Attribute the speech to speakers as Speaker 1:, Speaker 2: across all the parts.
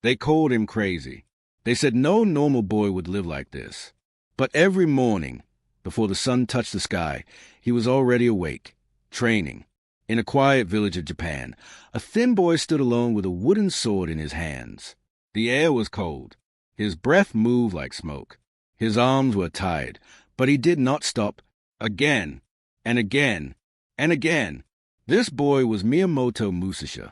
Speaker 1: They called him crazy. They said no normal boy would live like this. But every morning, before the sun touched the sky, he was already awake, training. In a quiet village of Japan, a thin boy stood alone with a wooden sword in his hands. The air was cold. His breath moved like smoke. His arms were tired, but he did not stop. Again, and again, and again. This boy was Miyamoto Musashi.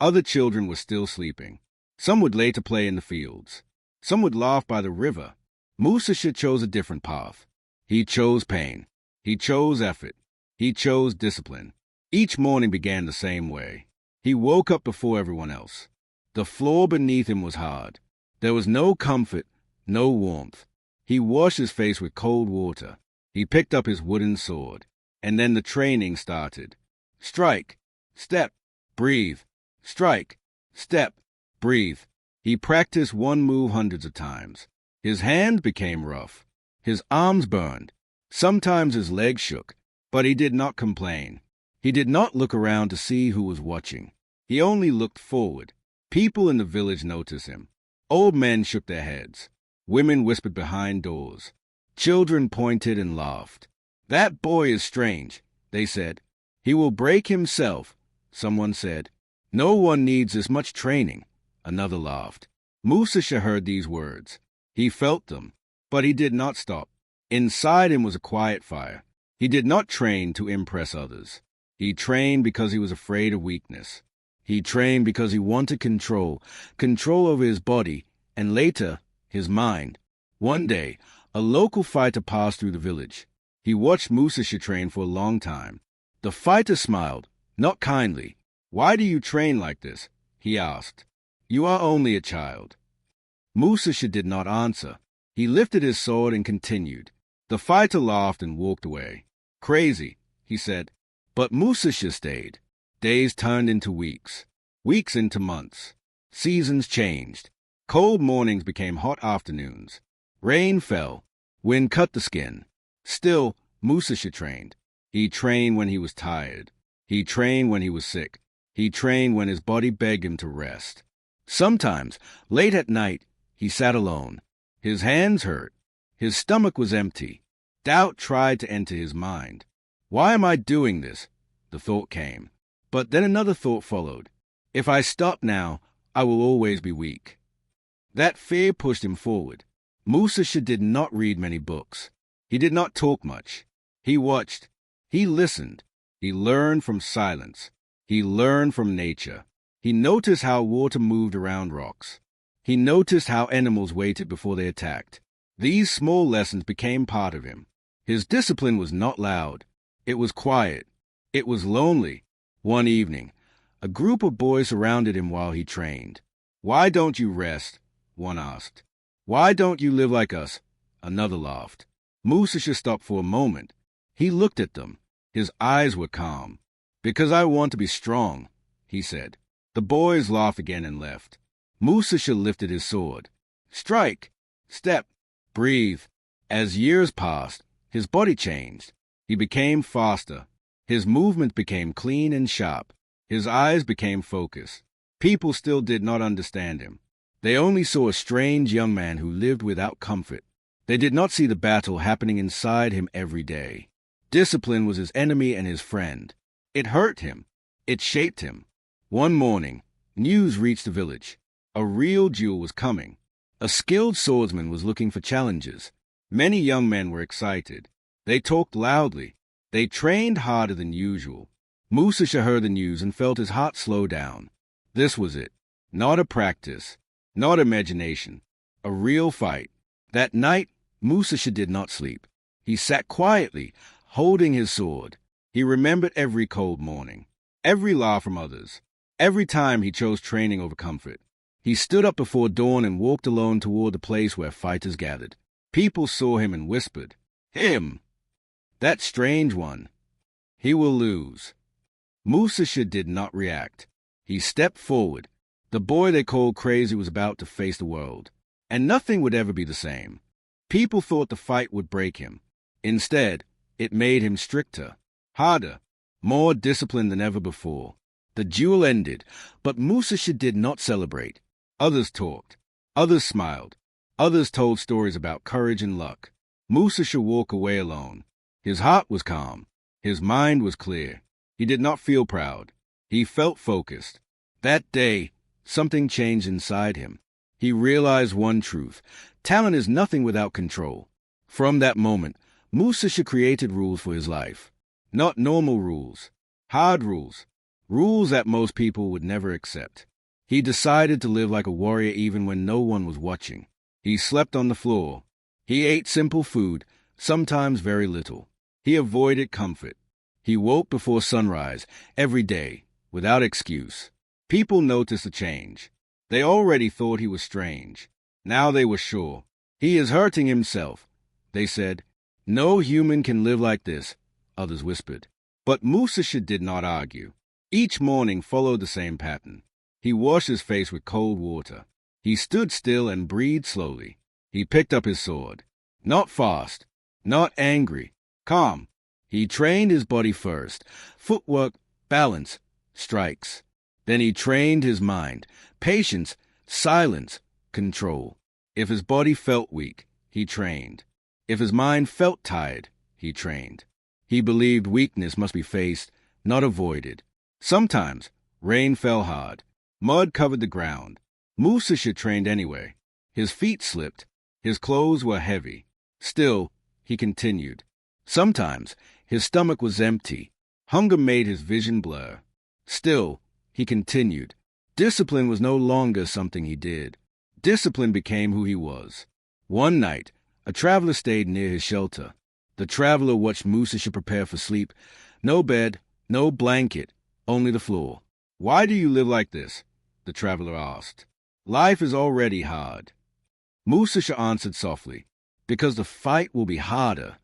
Speaker 1: Other children were still sleeping. Some would later play in the fields. Some would laugh by the river. Musashi chose a different path. He chose pain. He chose effort. He chose discipline. Each morning began the same way. He woke up before everyone else. The floor beneath him was hard. There was no comfort, no warmth. He washed his face with cold water. He picked up his wooden sword. And then the training started. Strike, step, breathe. Strike, step, breathe. He practiced one move hundreds of times. His hand became rough. His arms burned. Sometimes his legs shook, but he did not complain. He did not look around to see who was watching. He only looked forward. People in the village noticed him. Old men shook their heads. Women whispered behind doors. Children pointed and laughed. "That boy is strange," they said. "He will break himself," someone said. "No one needs this much training," another laughed. Musashi heard these words. He felt them, but he did not stop. Inside him was a quiet fire. He did not train to impress others. He trained because he was afraid of weakness. He trained because he wanted control over his body, and later, his mind. One day, a local fighter passed through the village. He watched Musashi train for a long time. The fighter smiled, not kindly. "Why do you train like this?" he asked. "You are only a child." Musashi did not answer. He lifted his sword and continued. The fighter laughed and walked away. "Crazy," he said. But Musashi stayed. Days turned into weeks. Weeks into months. Seasons changed. Cold mornings became hot afternoons. Rain fell. Wind cut the skin. Still, Musashi trained. He trained when he was tired. He trained when he was sick. He trained when his body begged him to rest. Sometimes, late at night, he sat alone. His hands hurt. His stomach was empty. Doubt tried to enter his mind. "Why am I doing this?" the thought came. But then another thought followed. "If I stop now, I will always be weak." That fear pushed him forward. Musashi did not read many books. He did not talk much. He watched. He listened. He learned from silence. He learned from nature. He noticed how water moved around rocks. He noticed how animals waited before they attacked. These small lessons became part of him. His discipline was not loud. It was quiet. It was lonely. One evening, a group of boys surrounded him while he trained. "Why don't you rest?" one asked. "Why don't you live like us?" another laughed. Musashi stopped for a moment. He looked at them. His eyes were calm. "Because I want to be strong," he said. The boys laughed again and left. Musashi lifted his sword. Strike, step, breathe. As years passed, his body changed. He became faster. His movement became clean and sharp. His eyes became focused. People still did not understand him. They only saw a strange young man who lived without comfort. They did not see the battle happening inside him every day. Discipline was his enemy and his friend. It hurt him. It shaped him. One morning, news reached the village. A real duel was coming. A skilled swordsman was looking for challengers. Many young men were excited. They talked loudly. They trained harder than usual. Musashi heard the news and felt his heart slow down. This was it. Not a practice. Not imagination. A real fight. That night, Musashi did not sleep. He sat quietly, holding his sword. He remembered every cold morning. Every laugh from others. Every time he chose training over comfort. He stood up before dawn and walked alone toward the place where fighters gathered. People saw him and whispered, "Him! That strange one. He will lose." Musashi did not react. He stepped forward. The boy they called crazy was about to face the world, and nothing would ever be the same. People thought the fight would break him. Instead, it made him stricter, harder, more disciplined than ever before. The duel ended, but Musashi did not celebrate. Others talked. Others smiled. Others told stories about courage and luck. Musashi walked away alone. His heart was calm. His mind was clear. He did not feel proud. He felt focused. That day, something changed inside him. He realized one truth. Talent is nothing without control. From that moment, Musashi created rules for his life. Not normal rules. Hard rules. Rules that most people would never accept. He decided to live like a warrior even when no one was watching. He slept on the floor. He ate simple food, sometimes very little. He avoided comfort. He woke before sunrise, every day, without excuse. People noticed a change. They already thought he was strange. Now they were sure. He is hurting himself, they said. No human can live like this, others whispered. But Musashi did not argue. Each morning followed the same pattern. He washed his face with cold water. He stood still and breathed slowly. He picked up his sword. Not fast, not angry, calm. He trained his body first. Footwork, balance, strikes. Then he trained his mind. Patience, silence, control. If his body felt weak, he trained. If his mind felt tired, he trained. He believed weakness must be faced, not avoided. Sometimes, rain fell hard. Mud covered the ground. Musashi trained anyway. His feet slipped. His clothes were heavy. Still, he continued. Sometimes, his stomach was empty. Hunger made his vision blur. Still, he continued. Discipline was no longer something he did. Discipline became who he was. One night, a traveler stayed near his shelter. The traveler watched Musashi prepare for sleep. No bed, no blanket, only the floor. Why do you live like this? The traveler asked. Life is already hard. Musashi answered softly, because the fight will be harder.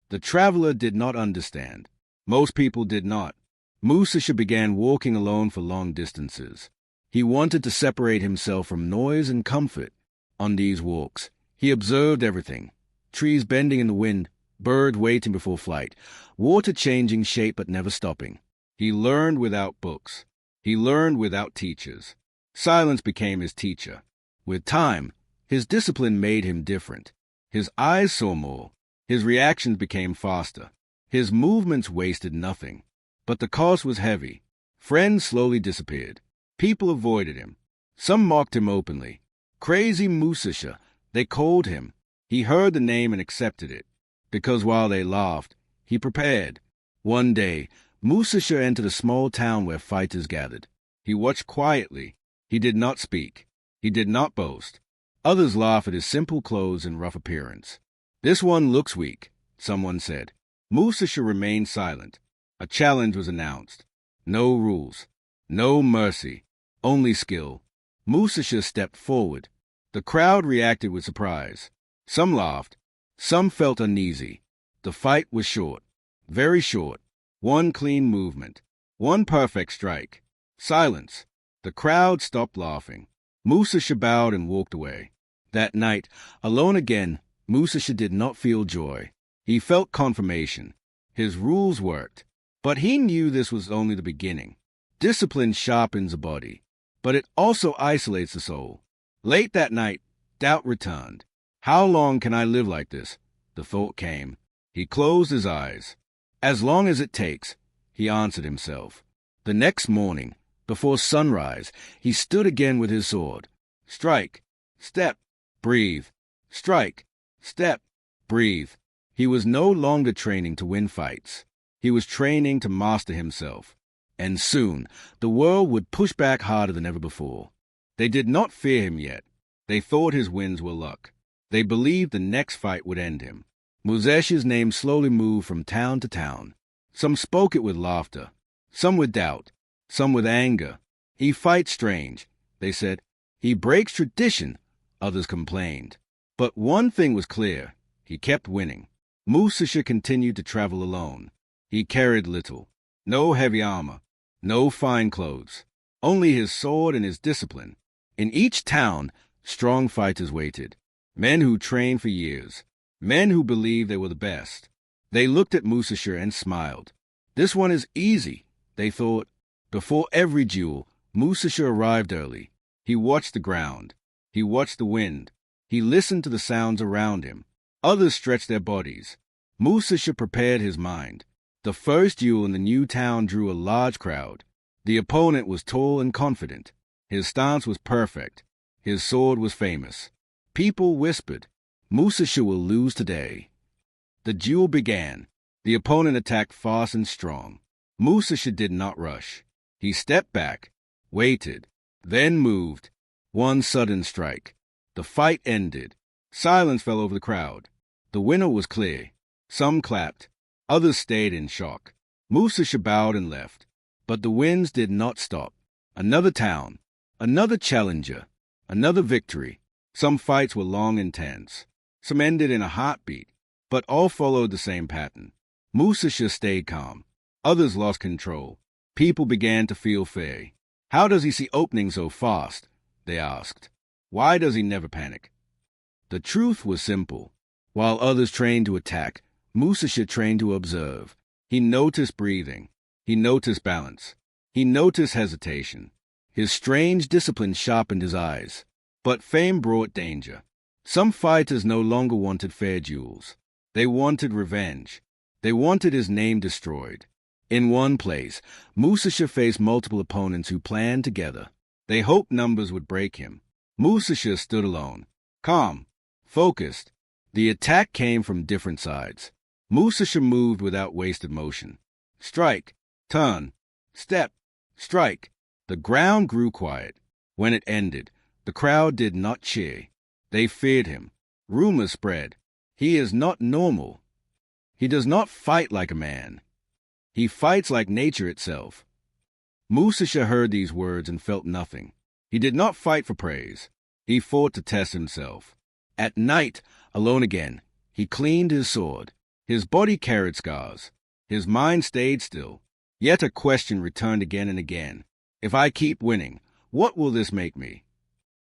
Speaker 1: The traveler did not understand. Most people did not. Musashi began walking alone for long distances. He wanted to separate himself from noise and comfort. On these walks, he observed everything. Trees bending in the wind, birds waiting before flight, water changing shape but never stopping. He learned without books. He learned without teachers. Silence became his teacher. With time, his discipline made him different. His eyes saw more. His reactions became faster. His movements wasted nothing. But the cost was heavy. Friends slowly disappeared. People avoided him. Some mocked him openly. Crazy Musashi, they called him. He heard the name and accepted it. Because while they laughed, he prepared. One day, Musashi entered a small town where fighters gathered. He watched quietly. He did not speak. He did not boast. Others laughed at his simple clothes and rough appearance. This one looks weak, someone said. Musashi remained silent. A challenge was announced. No rules. No mercy. Only skill. Musashi stepped forward. The crowd reacted with surprise. Some laughed. Some felt uneasy. The fight was short. Very short. One clean movement. One perfect strike. Silence. The crowd stopped laughing. Musashi bowed and walked away. That night, alone again, Musashi did not feel joy. He felt confirmation. His rules worked. But he knew this was only the beginning. Discipline sharpens the body, but it also isolates the soul. Late that night, doubt returned. How long can I live like this? The thought came. He closed his eyes. As long as it takes, he answered himself. The next morning, before sunrise, he stood again with his sword. Strike, step, breathe. Strike, step, breathe. He was no longer training to win fights. He was training to master himself. And soon, the world would push back harder than ever before. They did not fear him yet. They thought his wins were luck. They believed the next fight would end him. Musashi's name slowly moved from town to town. Some spoke it with laughter, some with doubt, some with anger. He fights strange, they said. He breaks tradition, others complained. But one thing was clear. He kept winning. Musashi continued to travel alone. He carried little. No heavy armor. No fine clothes. Only his sword and his discipline. In each town, strong fighters waited. Men who trained for years. Men who believed they were the best. They looked at Musashi and smiled. This one is easy, they thought. Before every duel, Musashi arrived early. He watched the ground. He watched the wind. He listened to the sounds around him. Others stretched their bodies. Musashi prepared his mind. The first duel in the new town drew a large crowd. The opponent was tall and confident. His stance was perfect. His sword was famous. People whispered, "Musashi will lose today." The duel began. The opponent attacked fast and strong. Musashi did not rush. He stepped back, waited, then moved. One sudden strike. The fight ended. Silence fell over the crowd. The winner was clear. Some clapped. Others stayed in shock. Musashi bowed and left. But the winds did not stop. Another town. Another challenger. Another victory. Some fights were long and tense. Some ended in a heartbeat. But all followed the same pattern. Musashi stayed calm. Others lost control. People began to feel fear. How does he see openings so fast? They asked. Why does he never panic? The truth was simple. While others trained to attack, Musashi trained to observe. He noticed breathing. He noticed balance. He noticed hesitation. His strange discipline sharpened his eyes. But fame brought danger. Some fighters no longer wanted fair duels. They wanted revenge. They wanted his name destroyed. In one place, Musashi faced multiple opponents who planned together. They hoped numbers would break him. Musashi stood alone, calm, focused. The attack came from different sides. Musashi moved without wasted motion. Strike, turn, step, strike. The ground grew quiet. When it ended, the crowd did not cheer. They feared him. Rumors spread. He is not normal. He does not fight like a man. He fights like nature itself. Musashi heard these words and felt nothing. He did not fight for praise. He fought to test himself. At night, alone again, he cleaned his sword. His body carried scars. His mind stayed still. Yet a question returned again and again. If I keep winning, what will this make me?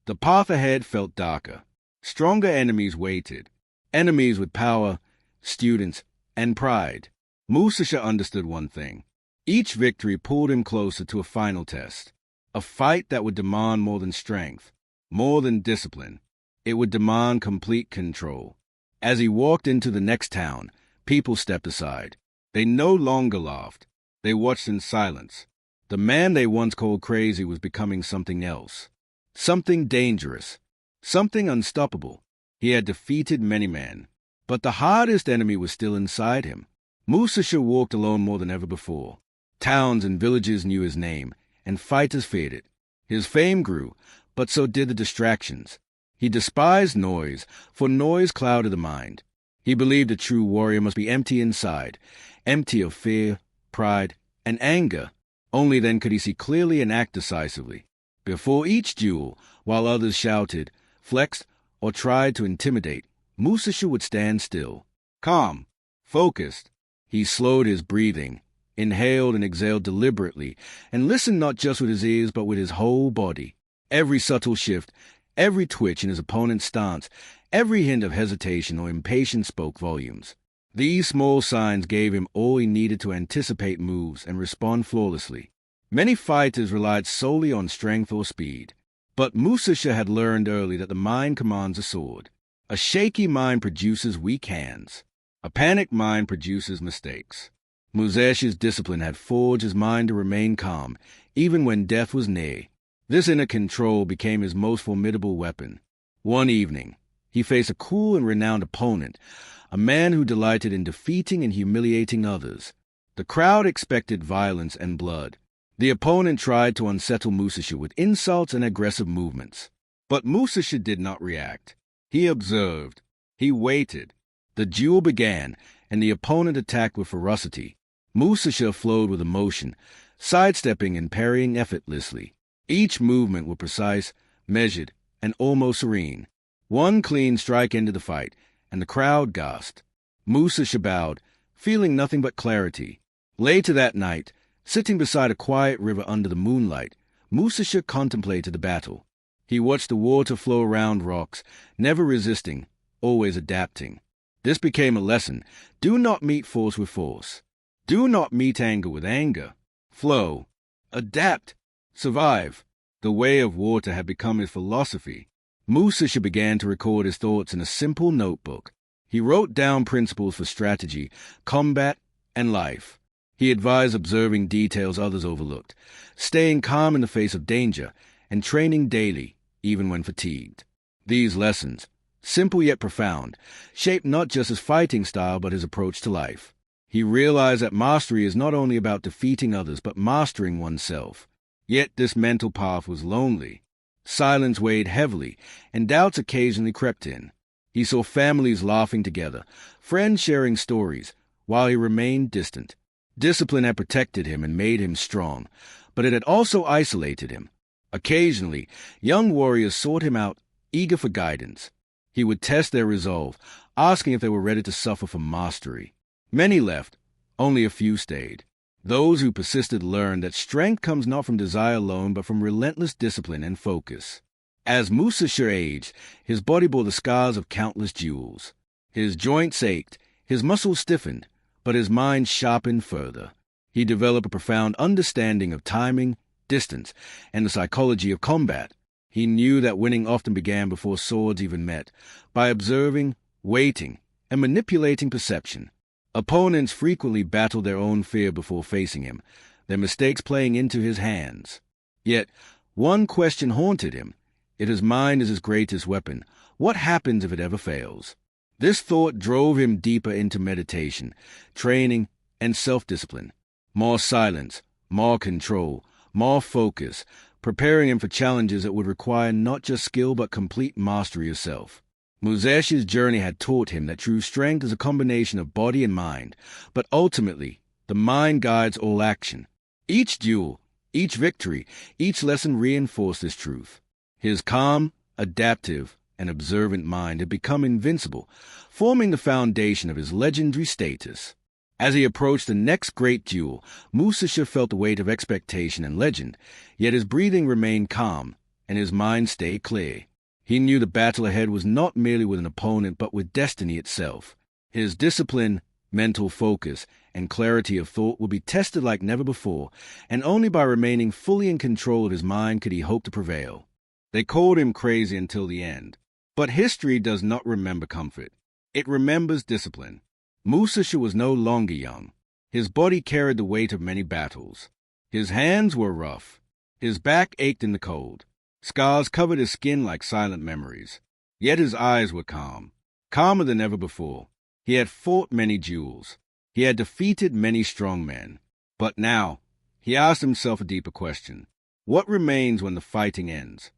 Speaker 1: The path ahead felt darker. Stronger enemies waited. Enemies with power, students, and pride. Musashi understood one thing. Each victory pulled him closer to a final test. A fight that would demand more than strength, more than discipline. It would demand complete control. As he walked into the next town, people stepped aside. They no longer laughed. They watched in silence. The man they once called crazy was becoming something else. Something dangerous. Something unstoppable. He had defeated many men. But the hardest enemy was still inside him. Musashi walked alone more than ever before. Towns and villages knew his name, and fighters feared it. His fame grew, but so did the distractions. He despised noise, for noise clouded the mind. He believed a true warrior must be empty inside, empty of fear, pride, and anger. Only then could he see clearly and act decisively. Before each duel, while others shouted, flexed, or tried to intimidate, Musashi would stand still, calm, focused. He slowed his breathing, inhaled and exhaled deliberately, and listened not just with his ears but with his whole body. Every subtle shift, every twitch in his opponent's stance, every hint of hesitation or impatience spoke volumes. These small signs gave him all he needed to anticipate moves and respond flawlessly. Many fighters relied solely on strength or speed. But Musashi had learned early that the mind commands a sword. A shaky mind produces weak hands. A panicked mind produces mistakes. Musashi's discipline had forged his mind to remain calm, even when death was near. This inner control became his most formidable weapon. One evening, he faced a cool and renowned opponent, a man who delighted in defeating and humiliating others. The crowd expected violence and blood. The opponent tried to unsettle Musashi with insults and aggressive movements. But Musashi did not react. He observed. He waited. The duel began, and the opponent attacked with ferocity. Musashi flowed with emotion, sidestepping and parrying effortlessly. Each movement was precise, measured, and almost serene. One clean strike ended the fight, and the crowd gasped. Musashi bowed, feeling nothing but clarity. Later that night, sitting beside a quiet river under the moonlight, Musashi contemplated the battle. He watched the water flow around rocks, never resisting, always adapting. This became a lesson. Do not meet force with force. Do not meet anger with anger. Flow. Adapt. Survive. The way of water had become his philosophy. Musashi began to record his thoughts in a simple notebook. He wrote down principles for strategy, combat, and life. He advised observing details others overlooked, staying calm in the face of danger, and training daily, even when fatigued. These lessons, simple yet profound, shaped not just his fighting style but his approach to life. He realized that mastery is not only about defeating others but mastering oneself. Yet this mental path was lonely. Silence weighed heavily, and doubts occasionally crept in. He saw families laughing together, friends sharing stories, while he remained distant. Discipline had protected him and made him strong, but it had also isolated him. Occasionally, young warriors sought him out, eager for guidance. He would test their resolve, asking if they were ready to suffer for mastery. Many left, only a few stayed. Those who persisted learned that strength comes not from desire alone but from relentless discipline and focus. As Musashi aged, his body bore the scars of countless duels. His joints ached, his muscles stiffened, but his mind sharpened further. He developed a profound understanding of timing, distance, and the psychology of combat. He knew that winning often began before swords even met, by observing, waiting, and manipulating perception. Opponents frequently battled their own fear before facing him, their mistakes playing into his hands. Yet, one question haunted him. If his mind is his greatest weapon, what happens if it ever fails? This thought drove him deeper into meditation, training, and self-discipline. More silence, more control, more focus, preparing him for challenges that would require not just skill but complete mastery of self. Musashi's journey had taught him that true strength is a combination of body and mind, but ultimately, the mind guides all action. Each duel, each victory, each lesson reinforced this truth. His calm, adaptive, and observant mind had become invincible, forming the foundation of his legendary status. As he approached the next great duel, Musashi felt the weight of expectation and legend, yet his breathing remained calm, and his mind stayed clear. He knew the battle ahead was not merely with an opponent but with destiny itself. His discipline, mental focus, and clarity of thought would be tested like never before, and only by remaining fully in control of his mind could he hope to prevail. They called him crazy until the end. But history does not remember comfort. It remembers discipline. Musashi was no longer young. His body carried the weight of many battles. His hands were rough. His back ached in the cold. Scars covered his skin like silent memories. Yet his eyes were calm, calmer than ever before. He had fought many duels. He had defeated many strong men. But now, he asked himself a deeper question. What remains when the fighting ends?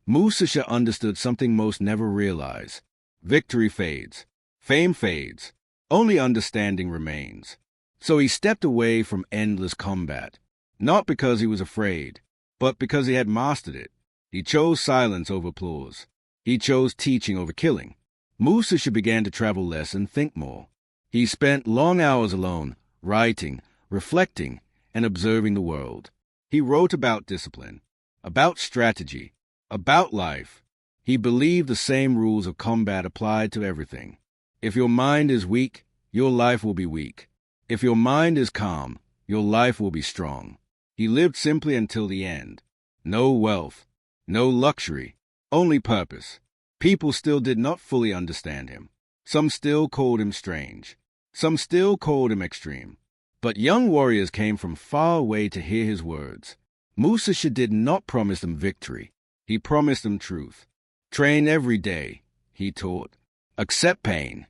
Speaker 1: Musashi understood something most never realize. Victory fades. Fame fades. Only understanding remains. So he stepped away from endless combat, not because he was afraid, but because he had mastered it. He chose silence over applause. He chose teaching over killing. Musashi began to travel less and think more. He spent long hours alone, writing, reflecting, and observing the world. He wrote about discipline, about strategy, about life. He believed the same rules of combat applied to everything. If your mind is weak, your life will be weak. If your mind is calm, your life will be strong. He lived simply until the end. No wealth, no luxury, only purpose. People still did not fully understand him. Some still called him strange. Some still called him extreme. But young warriors came from far away to hear his words. Musashi did not promise them victory. He promised them truth. Train every day, he taught. Accept pain.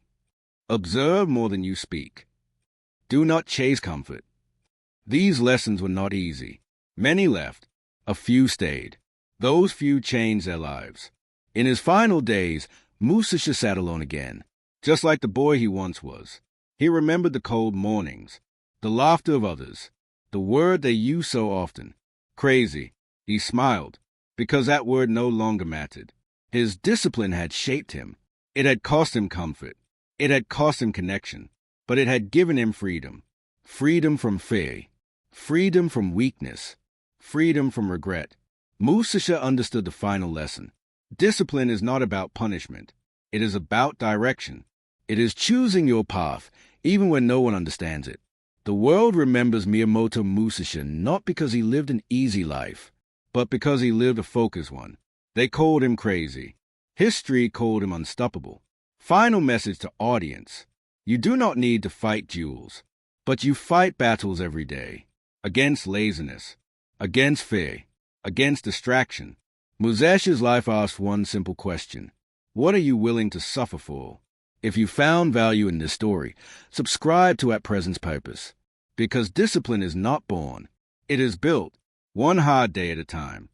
Speaker 1: Observe more than you speak. Do not chase comfort. These lessons were not easy. Many left. A few stayed. Those few changed their lives. In his final days, Musashi sat alone again, just like the boy he once was. He remembered the cold mornings, the laughter of others, the word they used so often. Crazy. He smiled, because that word no longer mattered. His discipline had shaped him. It had cost him comfort. It had cost him connection. But it had given him freedom. Freedom from fear. Freedom from weakness. Freedom from regret. Musashi understood the final lesson. Discipline is not about punishment. It is about direction. It is choosing your path, even when no one understands it. The world remembers Miyamoto Musashi not because he lived an easy life, but because he lived a focused one. They called him crazy. History called him unstoppable. Final message to audience. You do not need to fight duels, but you fight battles every day. Against laziness, against fear, against distraction. Musashi's life asks one simple question. What are you willing to suffer for? If you found value in this story, subscribe to At Present's Purpose. Because discipline is not born. It is built, one hard day at a time.